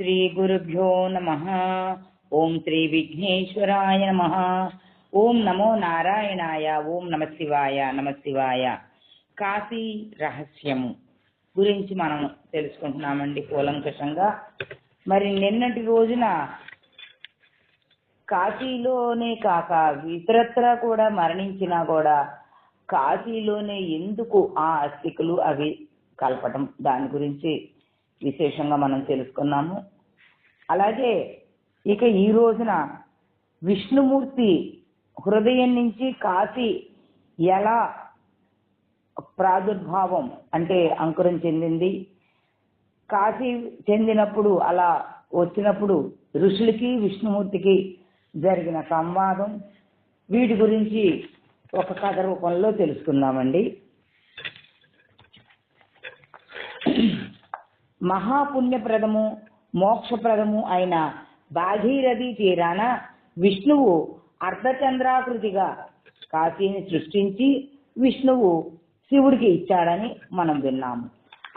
శ్రీ గురుభ్యో నమః. ఓం శ్రీ విఘ్నేశ్వరాయ నమః. ఓం నమో నారాయణాయ. ఓం నమ శివాయ. నమ శివాయ. కాశీ రహస్యము గురించి మనం తెలుసుకుంటున్నామండి కూలంకషంగా. మరి నిన్నటి రోజున కాశీలోనే కాక ఇతరత్ర కూడా మరణించినా కూడా కాశీలోనే ఎందుకు ఆ అస్థికలు అవి కలపటం, దాని గురించి విశేషంగా మనం తెలుసుకున్నాము. అలాగే ఇక ఈ రోజున విష్ణుమూర్తి హృదయం నుంచి కాశీ ఎలా ప్రాదుర్భావం అంటే అంకురం చెందింది, కాశీ చెందినప్పుడు అలా వచ్చినప్పుడు ఋషులకి విష్ణుమూర్తికి జరిగిన సంవాదం, వీటి గురించి ఒక కథ రూపంలో తెలుసుకుందామండి. మహాపుణ్యప్రదము మోక్షప్రదము అయిన భాగీరథి తీరాన విష్ణువు అర్ధచంద్రాకృతిగా కాశీని సృష్టించి విష్ణువు శివుడికి ఇచ్చాడని మనం విన్నాము.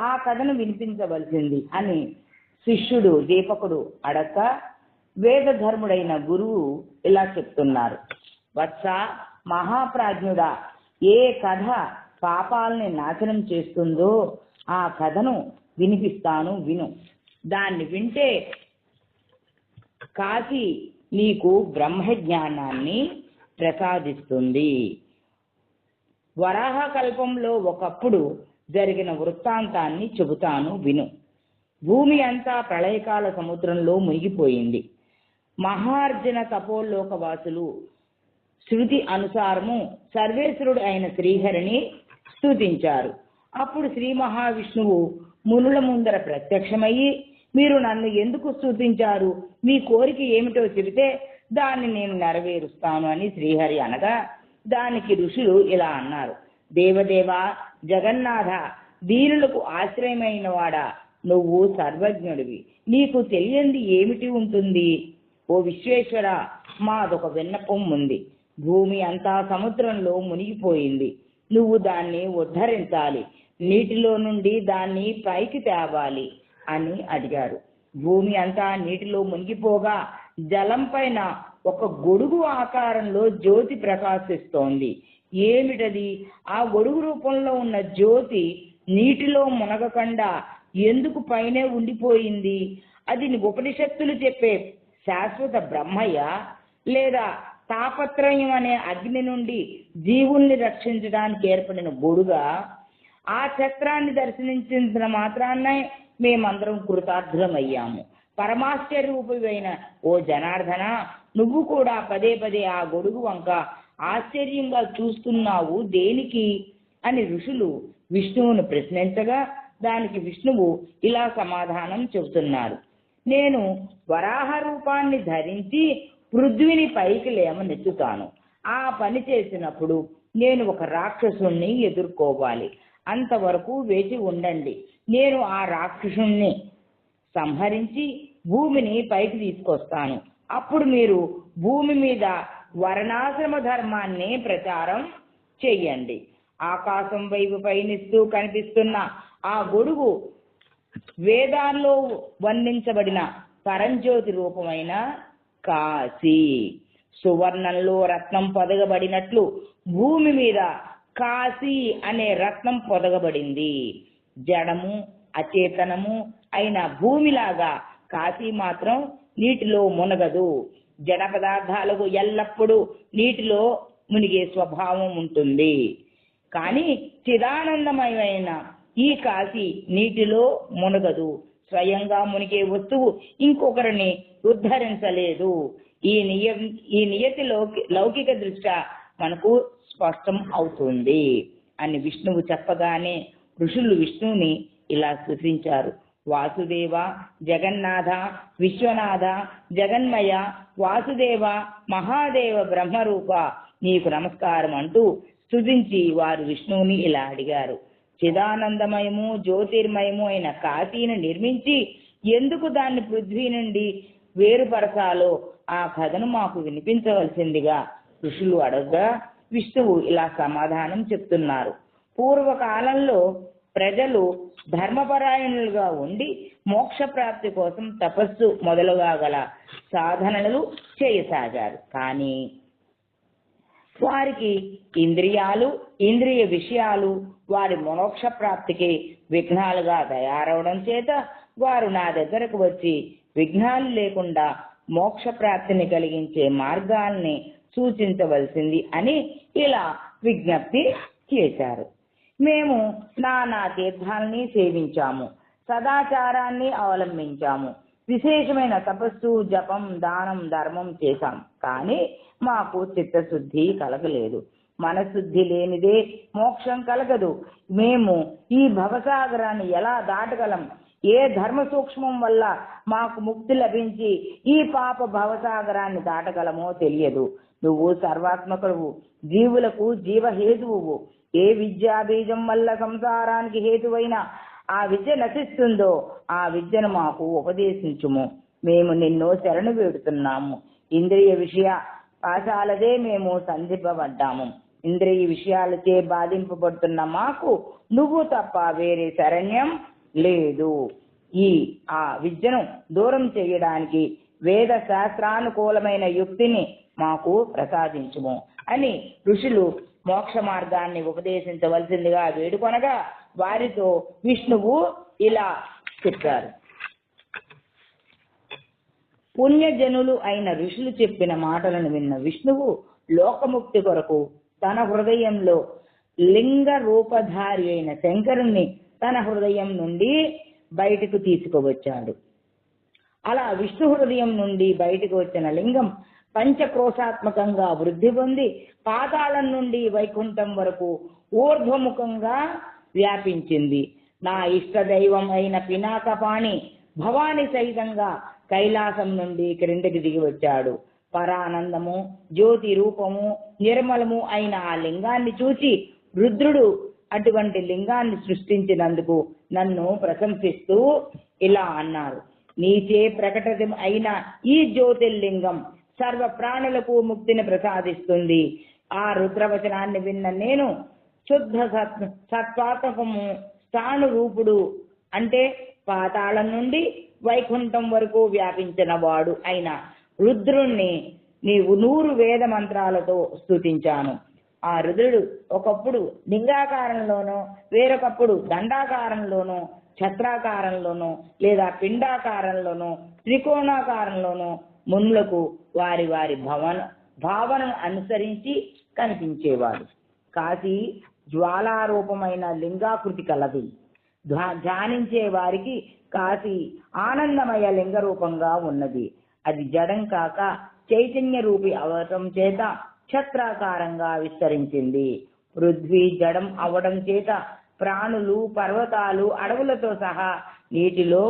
ఆ కథను వినిపించవలసింది అని శిష్యుడు దీపకుడు అడక్క వేద ధర్ముడైన గురువు ఇలా చెప్తున్నారు. వత్స మహాప్రాజ్ఞుడా, ఏ కథ పాపాలని నాశనం చేస్తుందో ఆ కథను వినిపిస్తాను, విను. దాన్ని వింటే కాశీ నీకు బ్రహ్మజ్ఞానాన్ని ప్రసాదిస్తుంది. వరాహ కల్పంలో ఒకప్పుడు జరిగిన వృత్తాంతాన్ని చెబుతాను, విను. భూమి అంతా ప్రళయకాల సముద్రంలో మునిగిపోయింది. మహార్జున తపోలోకవాసులు శృతి అనుసారము సర్వేశ్వరుడు అయిన శ్రీహరిని స్తుతించారు. అప్పుడు శ్రీ మహావిష్ణువు మునుల ముందర ప్రత్యక్షమయ్యి, మీరు నన్ను ఎందుకు స్తుతించారు, మీ కోరిక ఏమిటో చెబితే దాన్ని నేను నెరవేరుస్తాను అని శ్రీహరి అనగా, దానికి ఋషులు ఇలా అన్నారు. దేవదేవ, జగన్నాథ, దీనులకు ఆశ్రయమైన వాడా, నువ్వు సర్వజ్ఞుడివి, నీకు తెలియంది ఏమిటి ఉంటుంది? ఓ విశ్వేశ్వర, మాదొక విన్నపం ఉంది. భూమి అంతా సముద్రంలో మునిగిపోయింది. నువ్వు దాన్ని ఉద్ధరించాలి, నీటిలో నుండి దాన్ని పైకి తేవాలి అని అడిగారు. భూమి అంతా నీటిలో మునిగిపోగా జలం పైన ఒక గొడుగు ఆకారంలో జ్యోతి ప్రకాశిస్తోంది. ఏమిటది? ఆ గొడుగు రూపంలో ఉన్న జ్యోతి నీటిలో మునగకుండా ఎందుకు పైనే ఉండిపోయింది? అది ఉపనిషత్తులు చెప్పే శాశ్వత బ్రహ్మయ్య, లేదా తాపత్రయం అనే అగ్ని నుండి జీవుల్ని రక్షించడానికి ఏర్పడిన గొడుగా? ఆ చక్రాన్ని దర్శించిన మాత్రాన్నే మేమందరం కృతార్థులమయ్యాము. పరమాశ్చర్యరూపమైన ఓ జనార్దన, నువ్వు కూడా పదే పదే ఆ గొడుగు వంక ఆశ్చర్యంగా చూస్తున్నావు దేనికి అని ఋషులు విష్ణువును ప్రశ్నించగా, దానికి విష్ణువు ఇలా సమాధానం చెబుతున్నారు. నేను వరాహ రూపాన్ని ధరించి పృథ్వీని పైకి లేవనెత్తుతాను. ఆ పని చేసినప్పుడు నేను ఒక రాక్షసుణ్ణి ఎదుర్కోవాలి. అంతవరకు వేచి ఉండండి. నేను ఆ రాక్షసుణ్ణి సంహరించి భూమిని పైకి తీసుకొస్తాను. అప్పుడు మీరు భూమి మీద వర్ణాశ్రమ ధర్మాన్ని ప్రచారం చెయ్యండి. ఆకాశం వైపు పయనిస్తూ కనిపిస్తున్న ఆ గొడుగు వేదాల్లో వర్ణించబడిన పరంజ్యోతి రూపమైన కాశీ. సువర్ణంలో రత్నం పొదగబడినట్లు భూమి మీద కాశీ అనే రత్నం పొదగబడింది. జడము అచేతనము అయిన భూమిలాగా కాశీ మాత్రం నీటిలో మునగదు. జడ పదార్థాలకు ఎల్లప్పుడూ నీటిలో మునిగే స్వభావం ఉంటుంది. కానీ చిదానందమయమైన ఈ కాశీ నీటిలో మునగదు. స్వయంగా మునిగే వస్తువు ఇంకొకరిని ఉద్ధరించలేదు. ఈ నియతి లౌకిక దృష్ట్యా మనకు స్పష్టం అవుతుంది అని విష్ణువు చెప్పగానే ఋషులు విష్ణువుని ఇలా స్తుతించారు. వాసుదేవ, జగన్నాథ, విశ్వనాథ, జగన్మయ, వాసుదేవ, మహాదేవ, బ్రహ్మరూప, నీకు నమస్కారం అంటూ స్తుతించి వారు విష్ణువుని ఇలా అడిగారు. చిదానందమయము జ్యోతిర్మయము అయిన కాశీని నిర్మించి ఎందుకు దాన్ని పృథ్వీ నుండి వేరుపరచాలో ఆ కథను మాకు వినిపించవలసిందిగా ఋషులు అడగగా విష్ణువు ఇలా సమాధానం చెప్తున్నారు. పూర్వకాలంలో ప్రజలు ధర్మపరాయణులుగా ఉండి మోక్ష ప్రాప్తి కోసం తపస్సు మొదలుగా గల సాధనలు చేయసాగారు. కానీ వారికి ఇంద్రియాలు, ఇంద్రియ విషయాలు వారి మోక్ష ప్రాప్తికి విఘ్నాలుగా తయారవడం చేత వారు నా దగ్గరకు వచ్చి విఘ్నాలు లేకుండా మోక్ష ప్రాప్తిని కలిగించే మార్గాల్ని సూచించవలసింది అని ఇలా విజ్ఞప్తి చేశారు. మేము నానా తీర్థాలని సేవించాము, సదాచారాన్ని అవలంబించాము, విశేషమైన తపస్సు, జపం, దానం, ధర్మం చేశాం. కానీ మాకు చిత్తశుద్ధి కలగలేదు. మనశుద్ధి లేనిదే మోక్షం కలగదు. మేము ఈ భవసాగరాన్ని ఎలా దాటగలం? ఏ ధర్మ సూక్ష్మం వల్ల మాకు ముక్తి లభించి ఈ పాప భవసాగరాన్ని దాటగలమో తెలియదు. నువ్వు సర్వాత్మకుడువు, జీవులకు జీవహేతువు. ఏ విద్యా బీజం వల్ల సంసారానికి హేతువైన ఆ విద్య నశిస్తుందో ఆ విద్యను మాకు ఉపదేశించుము. మేము నిన్ను శరణు వేడుతున్నాము. ఇంద్రియ విషయ పాశాలదే మేము సంధింపబడ్డాము. ఇంద్రియ విషయాలచే బాధింపబడుతున్న మాకు నువ్వు తప్ప వేరే శరణ్యం లేదు. ఆ విద్యను దూరం చేయడానికి వేద శాస్త్రానుకూలమైన యుక్తిని మాకు ప్రసాదించుము అని ఋషులు మోక్ష మార్గాన్ని ఉపదేశించవలసిందిగా వేడుకొనగా వారితో విష్ణువు ఇలా చెప్పారు. పుణ్యజనులు అయిన ఋషులు చెప్పిన మాటలను విన్న విష్ణువు లోకముక్తి కొరకు తన హృదయంలో లింగ రూపధారి అయిన శంకరుణ్ణి తన హృదయం నుండి బయటకు తీసుకువచ్చాడు. అలా విష్ణు హృదయం నుండి బయటకు వచ్చిన లింగం పంచక్రోశాత్మకంగా వృద్ధి పొంది పాతాళం నుండి వైకుంఠం వరకు ఊర్ధ్వముఖంగా వ్యాపించింది. నా ఇష్టదైవం అయిన పినాకపాణి భవాని సహితంగా కైలాసం నుండి క్రిందకి దిగి వచ్చాడు. పరానందము, జ్యోతి రూపము, నిర్మలము అయిన ఆ లింగాన్ని చూసి రుద్రుడు అటువంటి లింగాన్ని సృష్టించినందుకు నన్ను ప్రశంసిస్తూ ఇలా అన్నారు. నీచే ప్రకటితం అయిన ఈ జ్యోతిర్లింగం సర్వ ప్రాణులకు ముక్తిని ప్రసాదిస్తుంది. ఆ రుద్రవచనాన్ని విన్న నేను శుద్ధ సత్వాత్మకము స్థాను రూపుడు అంటే పాతాళం నుండి వైకుంఠం వరకు వ్యాపించిన వాడు అయిన రుద్రుణ్ణి నీవు 100 వేద మంత్రాలతో స్తుతించాను. ఆ రుద్రుడు ఒకప్పుడు లింగాకారంలోనో, వేరొకప్పుడు దండాకారంలోనో, ఛత్రాకారంలోనో లేదా పిండాకారంలోనో, త్రికోణాకారంలోనో మునులకు వారి వారి భావనను అనుసరించి కనిపించేవాడు. కాశీ జ్వాలారూపమైన లింగాకృతి కలది. ధ్యానించే వారికి కాశీ ఆనందమయ లింగ రూపంగా ఉన్నది. అది జడం కాక చైతన్య రూపి అవటం చేత ఛత్రాకారంగా విస్తరించింది. పృథ్వీ జడం అవడం చేత ప్రాణులు, పర్వతాలు, అడవులతో సహా నీటిలో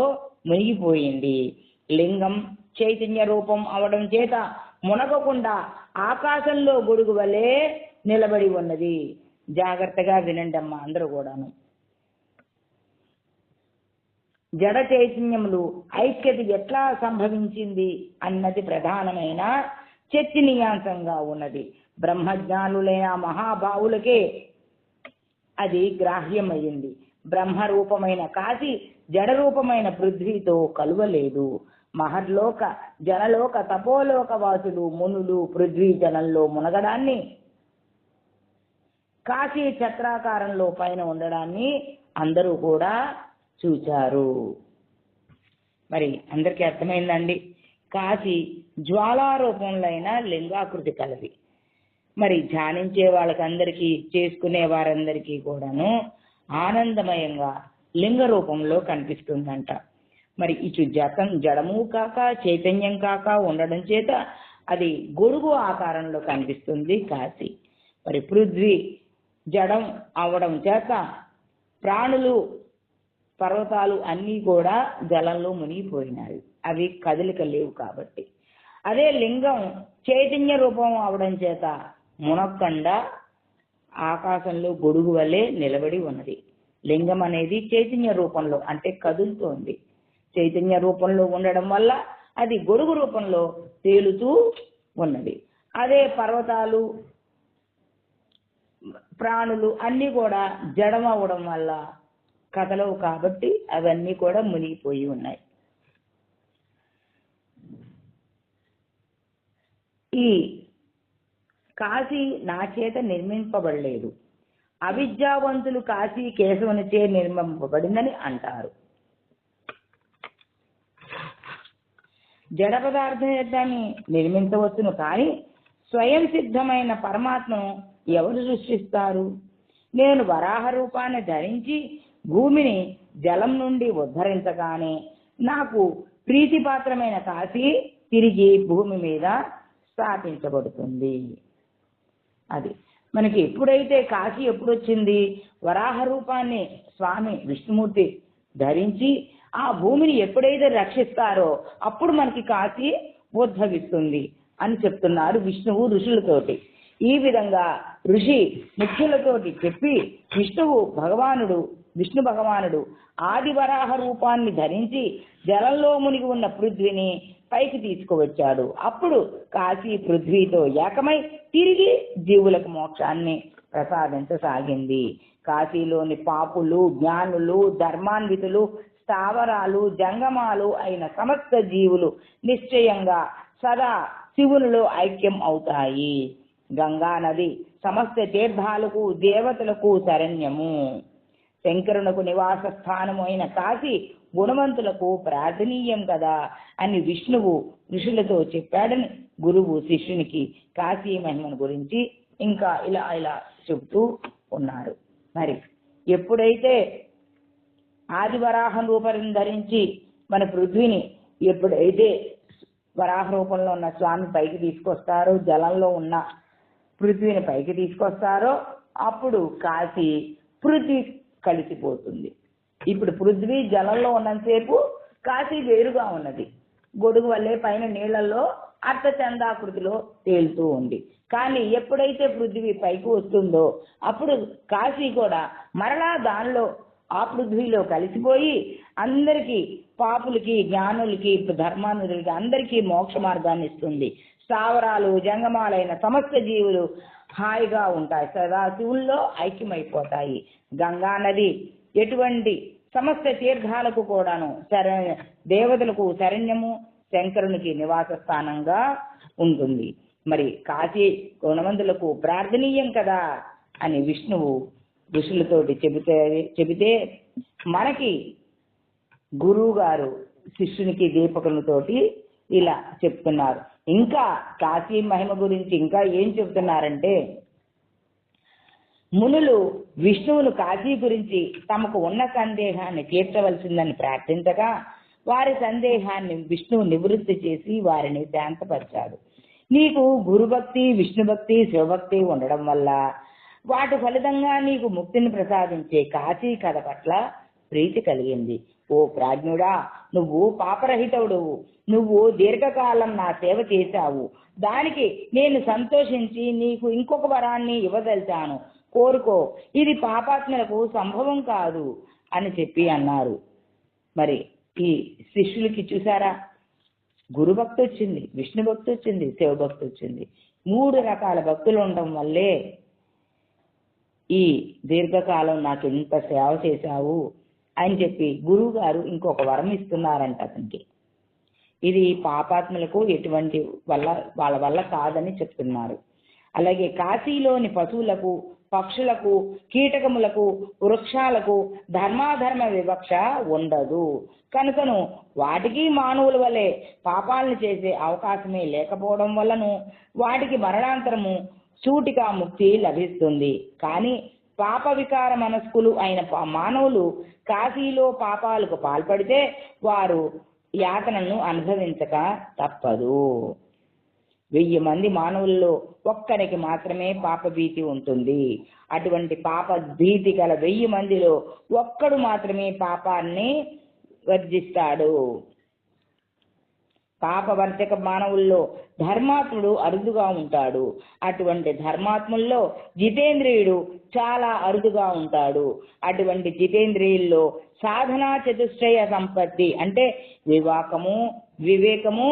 మునిగిపోయింది. లింగం చైతన్య రూపం అవడం చేత మునగకుండా ఆకాశంలో గొడుగు వలె నిలబడి ఉన్నది. జాగ్రత్తగా వినండి అమ్మా అందరూ కూడాను. జడ చైతన్యములు ఐక్యత ఎట్లా సంభవించింది అన్నది ప్రధానమైన చర్చనీయాంశంగా ఉన్నది. బ్రహ్మజ్ఞానులైన మహాభావులకే అది గ్రాహ్యమైంది. బ్రహ్మరూపమైన కాశీ జడరూపమైన పృథ్వీతో కలువలేదు. మహర్లోక, జనలోక, తపోలోక వాసులు, మునులు పృథ్వీ జనంలో మునగడాన్ని, కాశీ ఛత్రాకారంలో పైన ఉండడాన్ని అందరూ కూడా చూచారు. మరి అందరికీ అర్థమైందండి. కాశీ జ్వాలారూపంలో అయిన లింగాకృతి కలది. మరి ధ్యానించే వాళ్ళకందరికీ, చేసుకునే వారందరికీ కూడాను ఆనందమయంగా లింగ రూపంలో కనిపిస్తుందంట. మరి ఇటు జడము కాక చైతన్యం కాక ఉండడం చేత అది గొడుగు ఆకారంలో కనిపిస్తుంది కాశీ. మరి పృథ్వీ జడం అవడం చేత ప్రాణులు, పర్వతాలు అన్నీ కూడా జలంలో మునిగిపోయినాయి. అవి కదలిక లేవు కాబట్టి. అదే లింగం చైతన్య రూపం అవడం చేత మునక్కండా ఆకాశంలో గొడుగు వలె నిలబడి ఉన్నది. లింగం అనేది చైతన్య రూపంలో అంటే కదులుతోంది. చైతన్య రూపంలో ఉండడం వల్ల అది గొడుగు రూపంలో తేలుతూ ఉన్నది. అదే పర్వతాలు, ప్రాణులు అన్నీ కూడా జడం అవ్వడం వల్ల కథలవు కాబట్టి అవన్నీ కూడా మునిగిపోయి ఉన్నాయి. ఈ కాశీ నా చేత నిర్మింపబడలేదు, అవిద్యావంతులు కాశీ కేశవునిచే నిర్మింపబడిందని అంటారు. జడ పదార్థాన్ని నిర్మించవచ్చును, కానీ స్వయం సిద్ధమైన పరమాత్మను ఎవరు సృష్టిస్తారు? నేను వరాహ రూపాన్ని ధరించి భూమిని జలం నుండి ఉద్ధరించగానే నాకు ప్రీతిపాత్రమైన కాశీ తిరిగి భూమి మీద స్థాపించబడుతుంది. అది మనకి ఎప్పుడైతే కాశీ ఎప్పుడొచ్చింది? వరాహ రూపాన్ని స్వామి విష్ణుమూర్తి ధరించి ఆ భూమిని ఎప్పుడైతే రక్షిస్తారో అప్పుడు మనకి కాశీ ఉద్భవిస్తుంది అని చెప్తున్నారు విష్ణువు ఋషులతోటి. ఈ విధంగా ఋషి ముఖ్యులతోటి చెప్పి విష్ణు భగవానుడు ఆది వరాహ రూపాన్ని ధరించి జలంలో మునిగి ఉన్న పృథ్వీని పైకి తీసుకువచ్చాడు. అప్పుడు కాశీ పృథ్వీతో ఏకమై తిరిగి జీవులకు మోక్షాన్ని ప్రసాదించసాగింది. కాశీలోని పాపులు, జ్ఞానులు, ధర్మాన్వితులు, స్థావరాలు, జంగమాలు అయిన సమస్త జీవులు నిశ్చయంగా సదా శివునిలో ఐక్యం అవుతాయి. గంగా నది సమస్త తీర్థాలకు దేవతలకు శరణ్యము. శంకరునకు నివాస స్థానము అయిన కాశీ గుణవంతులకు ప్రార్థనీయం కదా అని విష్ణువు ఋషులతో చెప్పాడని గురువు శిష్యునికి కాశీ మహిమను గురించి ఇంకా ఇలా చెబుతూ ఉన్నారు. మరి ఎప్పుడైతే ఆది వరాహ రూపం ధరించి మన పృథ్వీని ఎప్పుడైతే వరాహ రూపంలో ఉన్న స్వామి పైకి తీసుకొస్తారో, జలంలో ఉన్న పృథ్వీని పైకి తీసుకొస్తారో అప్పుడు కాశీ పృథ్వీ కలిసిపోతుంది. ఇప్పుడు పృథ్వీ జలంలో ఉన్నంతసేపు కాశీ వేరుగా ఉన్నది. గొడుగు వల్లే పైన నీళ్లలో అర్థచందాకృతిలో తేలుతూ ఉంది. కానీ ఎప్పుడైతే పృథ్వీ పైకి వస్తుందో అప్పుడు కాశీ కూడా మరలా దానిలో ఆ పృథ్వీలో కలిసిపోయి అందరికీ, పాపులకి, జ్ఞానులకి, ధర్మానులకి అందరికీ మోక్ష మార్గాన్ని ఇస్తుంది. స్థావరాలు, జంగమాలైన సమస్త జీవులు హాయిగా ఉంటాయి, సదా శివుల్లో ఐక్యమైపోతాయి. గంగా నది ఎటువంటి సమస్త తీర్థాలకు కూడాను దేవతలకు శరణ్యము, శంకరునికి నివాస స్థానంగా ఉంటుంది. మరి కాశీ గుణవంతులకు ప్రార్థనీయం కదా అని విష్ణువు ఋషులతోటి చెబితే మనకి గురువు గారు శిష్యునికి దీపకులతోటి ఇలా చెప్తున్నారు. ఇంకా కాశీ మహిమ గురించి ఇంకా ఏం చెప్తున్నారంటే, మునులు విష్ణువును కాశీ గురించి తమకు ఉన్న సందేహాన్ని తీర్చవలసిందని ప్రార్థించగా వారి సందేహాన్ని విష్ణువు నివృత్తి చేసి వారిని శాంతపరిచాడు. నీకు గురుభక్తి, విష్ణుభక్తి, శివభక్తి ఉండడం వల్ల వాటి ఫలితంగా నీకు ముక్తిని ప్రసాదించే కాశీ కథ పట్ల ప్రీతి కలిగింది. ఓ ప్రాజ్ఞుడా, నువ్వు పాపరహితుడు, నువ్వు దీర్ఘకాలం నా సేవ చేశావు, దానికి నేను సంతోషించి నీకు ఇంకొక వరాన్ని ఇవ్వదలిచాను, కోరుకో, ఇది పాపాత్మలకు సంభవం కాదు అని చెప్పి అన్నారు. మరి ఈ శిష్యులకి చూసారా, గురుభక్తి వచ్చింది, విష్ణు భక్తి వచ్చింది, శివభక్తి వచ్చింది. 3 రకాల భక్తులు ఉండడం వల్లే ఈ దీర్ఘకాలం నాకు ఇంత సేవ చేశావు అని చెప్పి గురువు గారు ఇంకొక వరం ఇస్తున్నారంట అతనికి. ఇది పాపాత్మలకు ఎటువంటి వాళ్ళ వల్ల కాదని చెప్తున్నారు. అలాగే కాశీలోని పశువులకు, పక్షులకు, కీటకములకు, వృక్షాలకు ధర్మాధర్మ వివక్ష ఉండదు. కనుకను వాటికి మానవుల వలె పాపాలను చేసే అవకాశమే లేకపోవడం వల్లను వాటికి మరణాంతరము సూటిగా ముక్తి లభిస్తుంది. కానీ పాప వికార మనస్కులు అయిన మానవులు కాశీలో పాపాలకు పాల్పడితే వారు యాతనను అనుభవించక తప్పదు. 1000 మంది మానవుల్లో ఒక్కరికి మాత్రమే పాప భీతి ఉంటుంది. అటువంటి పాప భీతి గల 1000 మందిలో ఒక్కడు మాత్రమే పాపాన్ని వర్జిస్తాడు. పాపవర్జక మానవుల్లో ధర్మాత్ముడు అరుదుగా ఉంటాడు. అటువంటి ధర్మాత్ముల్లో జితేంద్రియుడు చాలా అరుదుగా ఉంటాడు. అటువంటి జితేంద్రియుల్లో సాధనా చతుష్టయ సంపత్తి అంటే వివాకము, వివేకము,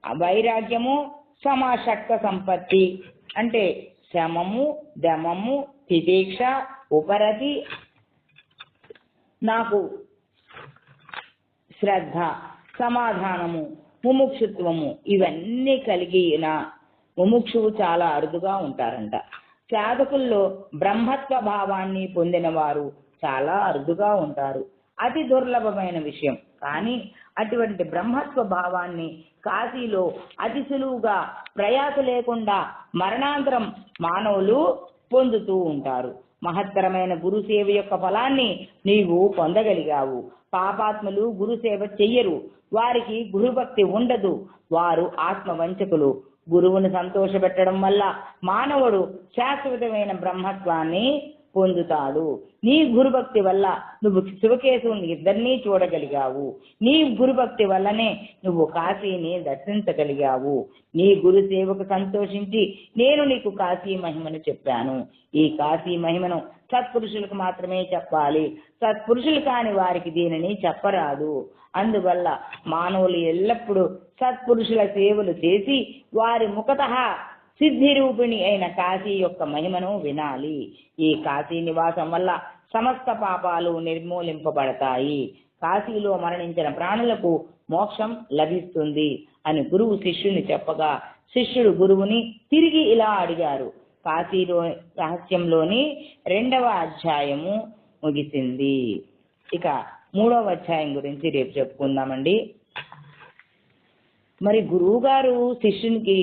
వైరాగ్యము, సమాశక్త సంపత్తి అంటే శమము, దమము, తితీక్ష, ఉపరతి, నాకు శ్రద్ధ, సమాధానము, ముముక్షుత్వము ఇవన్నీ కలిగిన ముముక్షువు చాలా అరుదుగా ఉంటారంట. సాధకుల్లో బ్రహ్మత్వ భావాన్ని పొందిన వారు చాలా అరుదుగా ఉంటారు. అతి దుర్లభమైన విషయం. కానీ అటువంటి బ్రహ్మత్వ భావాన్ని కాశీలో అతి సులువుగా ప్రయాస లేకుండా మరణాంతరం మానవులు పొందుతూ ఉంటారు. మహత్తరమైన గురుసేవ యొక్క ఫలాన్ని నీవు పొందగలిగావు. పాపాత్ములు గురుసేవ చెయ్యరు, వారికి గురుభక్తి ఉండదు, వారు ఆత్మవంచకులు. గురువును సంతోషపెట్టడం వల్ల మానవుడు శాశ్వతమైన బ్రహ్మత్వాన్ని పొందుతాడు. నీ గురుభక్తి వల్ల నువ్వు శివకేశవుని ఇద్దరినీ చూడగలిగావు. నీ గురుభక్తి వల్లనే నువ్వు కాశీని దర్శించగలిగావు. నీ గురు సేవకు సంతోషించి నేను నీకు కాశీ మహిమను చెప్పాను. ఈ కాశీ మహిమను సత్పురుషులకు మాత్రమే చెప్పాలి. సత్పురుషులు కాని వారికి దీనిని చెప్పరాదు. అందువల్ల మానవులు ఎల్లప్పుడూ సత్పురుషుల సేవలు చేసి వారి ముఖతః సిద్ధి రూపిణి అయిన కాశీ యొక్క మహిమను వినాలి. ఈ కాశీ నివాసం వల్ల సమస్త పాపాలు నిర్మూలింపబడతాయి. కాశీలో మరణించిన ప్రాణులకు మోక్షం లభిస్తుంది అని గురువు శిష్యుని చెప్పగా శిష్యుడు గురువుని తిరిగి ఇలా అడిగారు. కాశీలో రహస్యంలోని 2వ అధ్యాయము ముగిసింది. ఇక 3వ అధ్యాయం గురించి రేపు చెప్పుకుందామండి. మరి గురువు గారు శిష్యునికి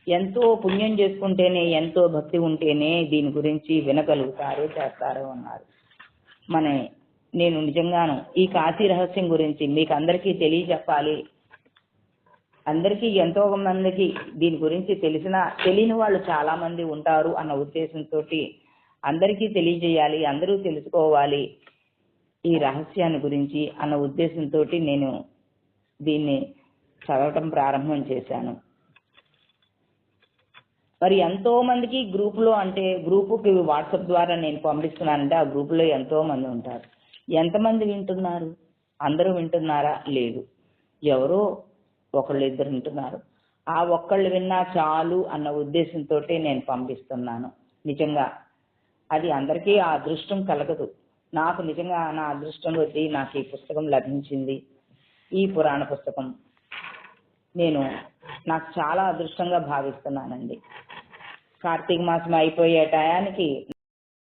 ఎంతో పుణ్యం చేసుకుంటేనే, ఎంతో భక్తి ఉంటేనే దీని గురించి వినగలుగుతారు, చేస్తారు అన్నారు. నేను నిజంగాను ఈ కాశీ రహస్యం గురించి మీకు అందరికీ తెలియజెప్పాలి. అందరికీ ఎంతో మందికి దీని గురించి తెలియని వాళ్ళు చాలా మంది ఉంటారు అన్న ఉద్దేశంతో అందరికీ తెలియజేయాలి, అందరూ తెలుసుకోవాలి ఈ రహస్యాన్ని గురించి అన్న ఉద్దేశంతో నేను దీన్ని చదవటం ప్రారంభం చేశాను. మరి ఎంతో మందికి గ్రూపులో, అంటే గ్రూపుకి వాట్సాప్ ద్వారా నేను పంపిస్తున్నానంటే ఆ గ్రూపులో ఎంతో మంది ఉంటారు. ఎంతమంది వింటున్నారు? అందరూ వింటున్నారా? లేదు, ఎవరో ఒకళ్ళు ఇద్దరు వింటున్నారు. ఆ ఒక్కళ్ళు విన్నా చాలు అన్న ఉద్దేశంతో నేను పంపిస్తున్నాను. నిజంగా అది అందరికీ ఆ అదృష్టం కలగదు. నాకు నిజంగా నా అదృష్టం వచ్చి నాకు ఈ పుస్తకం లభించింది. ఈ పురాణ పుస్తకం నాకు చాలా అదృష్టంగా భావిస్తున్నానండి. కార్తీక మాసం అయిపోయే టయానికి